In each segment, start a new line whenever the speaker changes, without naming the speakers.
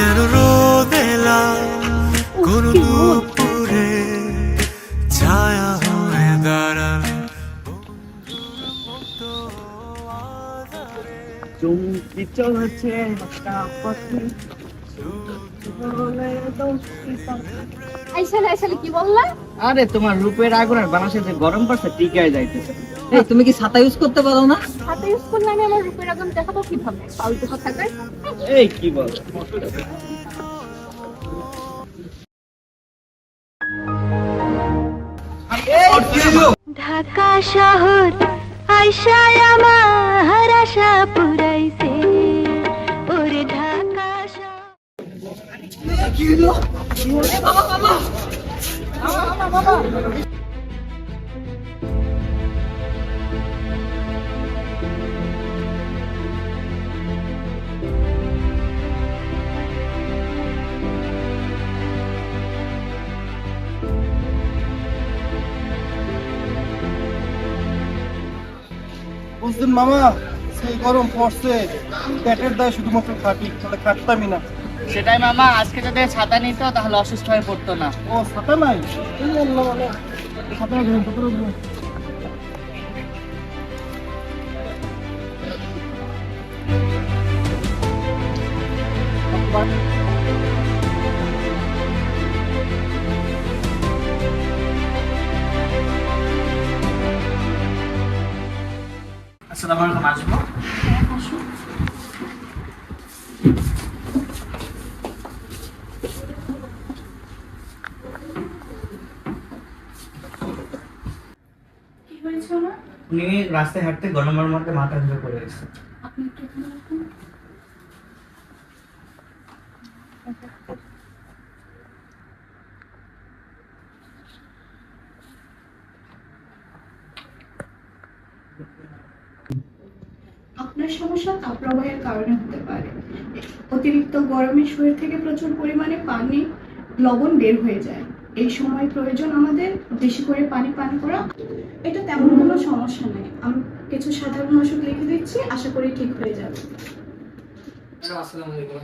যেন রোদেলা কোন দুপুরে ছায়া হয়ে দাঁড়ালে
চুমকি চলছে
আইসালে কি বললা?
আরে তোমার রূপের আগুনের বানাসে যে গরম পড়ছে টিকায় যাইতেছে। এই তুমি কি ছাতা ইউজ করতে পারো না?
হাতে ইউজ করলে আমি আমার রূপের আগুন দেখাবো কিভাবে? ফালতু কথা কই।
এই কি বল?
ঢাকা শহর আইসায় আমার আশা পুরাইছে ওরে ঢাকা
বুঝলেন মামা, সেই গরম পড়ছে, পেটের দায় শুধুমাত্র খাটি, তাহলে খাটতামই না।
সেটাই মামা, আজকে যদি ছাতা নিত তাহলে অসুস্থ হয়ে পড়তো না।
ও ছাতা নাই? এই আল্লাহ বলে। ছাতা ধরুন, ছাতা ধরুন।
আসসালামু আলাইকুম, আসবো? উনি রাস্তায় হাঁটতে গরমের মধ্যে মাথা ধরে পড়ে গেছে।
আপনার সমস্যা তাপপ্রবাহের কারণে হতে পারে। অতিরিক্ত গরমে শরীর থেকে প্রচুর পরিমাণে পানি লবণ বের হয়ে যায়। এই সময় প্রয়োজন আমাদের বেশি করে পানি পান করা। এটা তেমন কোনো সমস্যা নেই, আমি কিছু সাধারণ ওষুধ লিখে দিচ্ছি, আশা করি ঠিক হয়ে যাবে।
আসসালামু আলাইকুম।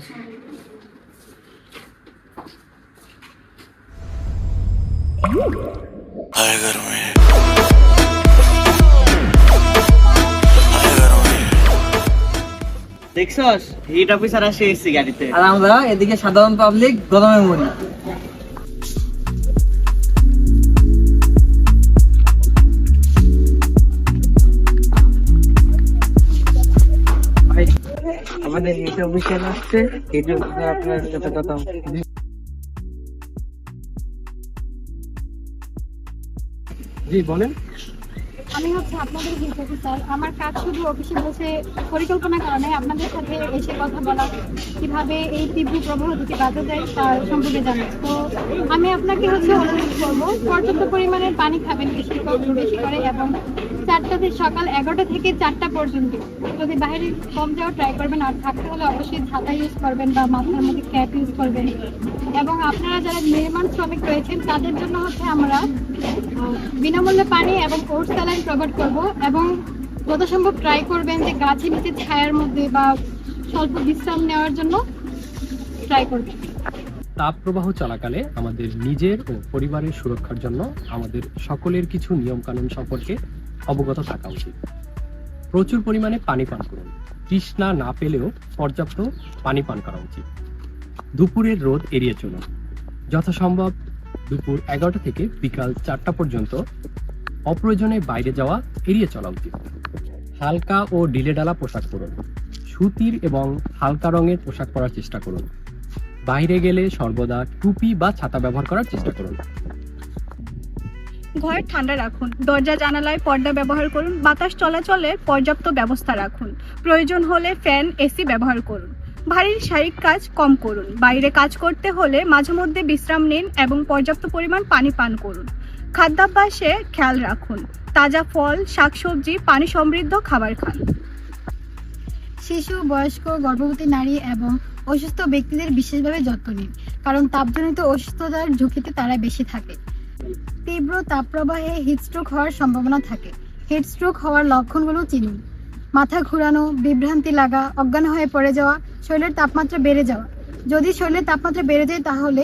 দেখছস, হিট অফিসার আসে এসি গাড়িতে, আর আমরা এদিকে সাধারণ পাবলিক গরমে মরি। আমাদের হিট অফিসার আসছে, হিট অফিসার আপনার সাথে কথা। জি বলেন।
আমি হচ্ছে আপনাদের হেড অফিসার। আমার কাজ শুধু অফিসে বসে পরিকল্পনা করা নয়, আপনাদের সাথে এসে কথা বলা, কিভাবে এই তীব্র প্রবাহ থেকে বাঁচা যায় তার সম্পর্কে জানা। তো আমি আপনাকে হচ্ছে অনুরোধ করবো, পর্যাপ্ত পরিমাণে পানি খাবেন বেশি করে, এবং সকাল 11টা থেকে 4টা পর্যন্ত যদি বাইরে কম যাওয়া ট্রাই করবেন, আর থাকতে হলে অবশ্যই ছাতা ইউজ করবেন বা মাথার মধ্যে ক্যাপ ইউজ করবেন। এবং আপনারা যারা নির্মাণ শ্রমিক রয়েছেন তাদের জন্য হচ্ছে আমরা বিনামূল্যে পানি এবং ওটস স্যালাইন প্রোভাইড করব, এবং যথাসম্ভব ট্রাই করবেন যে গাছের নিচে ছায়ার মধ্যে বা স্বল্প বিশ্রাম নেওয়ার জন্য ট্রাই করবেন।
তাপপ্রবাহ চলাকালে আমাদের নিজের ও পরিবারের সুরক্ষার জন্য আমাদের সকলের কিছু নিয়মকানুন সম্পর্কে অবগত থাকা উচিত। প্রচুর পরিমাণে পানি পান করুন। তৃষ্ণা না পেলেও পর্যাপ্ত পানি পান করা উচিত। দুপুরের রোদ এড়িয়ে চলুন। যথাসম্ভব দুপুর 11টা থেকে বিকাল 4টা পর্যন্ত অপ্রয়োজনে বাইরে যাওয়া এড়িয়ে চলা উচিত। হালকা ও ঢিলেঢালা পোশাক পরুন। সুতির এবং হালকা রঙের পোশাক পরার চেষ্টা করুন। বাইরে গেলে সর্বদা টুপি বা ছাতা ব্যবহার করার চেষ্টা করুন।
ঘর ঠান্ডা রাখুন, দরজা জানালায় পর্দা ব্যবহার করুন, বাতাস চলাচলের পর্যাপ্ত ব্যবস্থা রাখুন। প্রয়োজন হলে ফ্যান, এসি ব্যবহার করুন। ভারী শারীরিক কাজ কম করুন। বাইরে কাজ করতে হলে মাঝে মধ্যে বিশ্রাম নিন এবং পর্যাপ্ত পরিমাণ পানি পান করুন। খাদ্যাভ্যাসে খেয়াল রাখুন। তাজা ফল, শাকসবজি, পানি সমৃদ্ধ খাবার খান।
শিশু, বয়স্ক, গর্ভবতী নারী এবং অসুস্থ ব্যক্তিদের বিশেষভাবে যত্ন নিন, কারণ তাপজনিত অসুস্থতার ঝুঁকিতে তারা বেশি থাকে। তীব্র তাপপ্রবাহে হিটস্ট্রোক হওয়ার সম্ভাবনা থাকে। হিটস্ট্রোক হওয়ার লক্ষণগুলো চিনুন: মাথা ঘোরানো, বিভ্রান্তি লাগা, অজ্ঞান হয়ে পড়ে যাওয়া, শরীরের তাপমাত্রা বেড়ে যাওয়া, যদি শরীরের তাপমাত্রা বেড়ে যায় তাহলে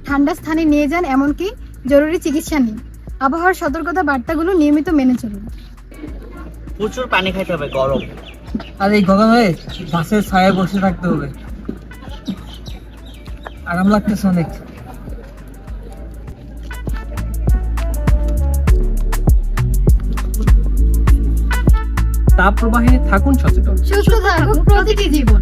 ঠান্ডা স্থানে নিয়ে যান, এমনকি জরুরি চিকিৎসা নিন। আবহাওয়ার সতর্কতা বার্তাগুলো নিয়মিত মেনে চলুন।
প্রচুর পানি খাইতে হবে, গরম।
আর এই গরমে গাছের ছায়ায় বসে থাকতে হবে, আরাম লাগতেছে অনেক।
তাপ প্রবাহে থাকুন সচেতন।
সুস্থ থাকুক প্রতিটি জীবন।